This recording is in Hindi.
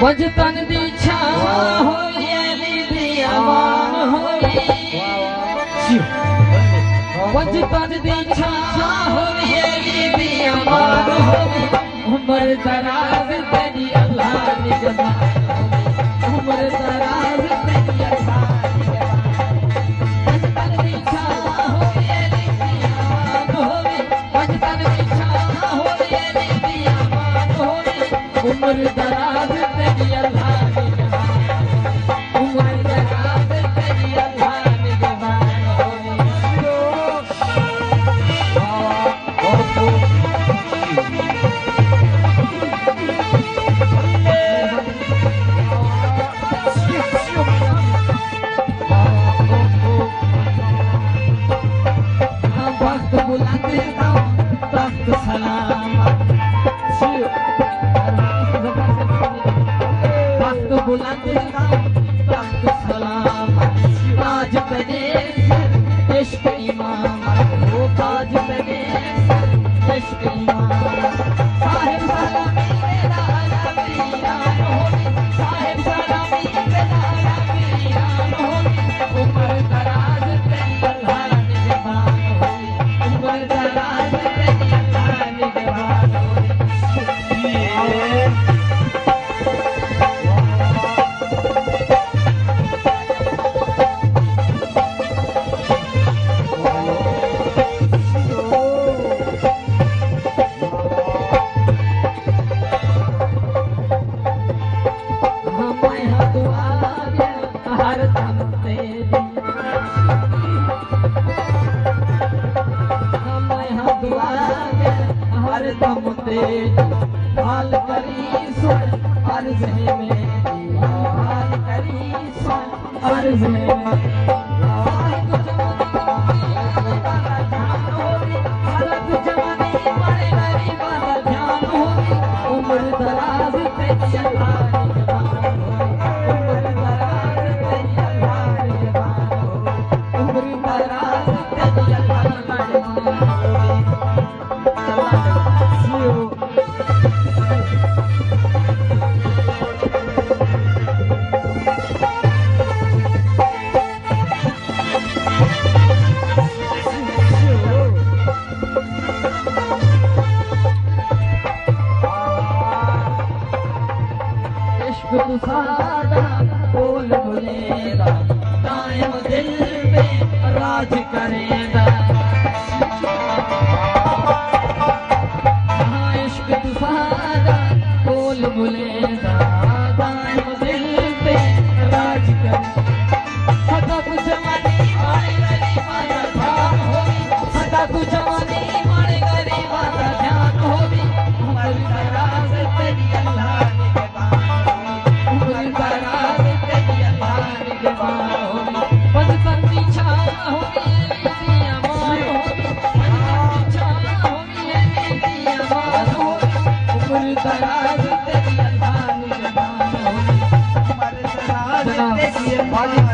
वजतन दी छां होई दी अमान होई वजतन दी छां होई दी अमान होई उम्र दराज तेरी अल्लाह निगहबान उम्र दराज तेरी अल्लाह निगहबान वजतन दी छां होई दी अमान होई वजतन दी छां होई दी अमान होई उम्र दराज तेरी अल्लाह निगहबान उम्र दराज तेरी अल्लाह निगहबान वक्त बुलंद तख्त सलामत वक्त बुलंद तख्त सलामत ताज बने इश्क इमामत वो ताज बने इश्क इमामत साहिब सलामी मेरा वीरान होगी साहिब सलामी मेरा वीरान होगी उम्र दराज तेरी अल्लाह निगहबान होगी उम्र दराज तेरी अल्लाह निगहबान होगी हर दम तेरी हर दम तेरी हाल करी सुन अर्ज़ है मेरी हाल करी सुन अर्ज़ है उम्र दराज तेरी अल्लाह निगहबान उम्र दराज तेरी अल्लाह निगहबान उम्र दराज तेरी अल्लाह इश्क तू सादा बोल बोलेगा कायम दिल में राज करेगा हाँ इश्क तू सादा बोल बोलेगा कायम दिल में राज करेगा सदा कुछ जवानी मारे गरीबा का ध्यान होगी सदा कुछ जवानी मारे गरीबा का ध्यान होगी उम्र दराज तेरी अल्लाह वजतन दी छां होगी दी अमान होगी उम्र दराज तेरी अल्लाह निगहबान होगी उम्र दराज तेरी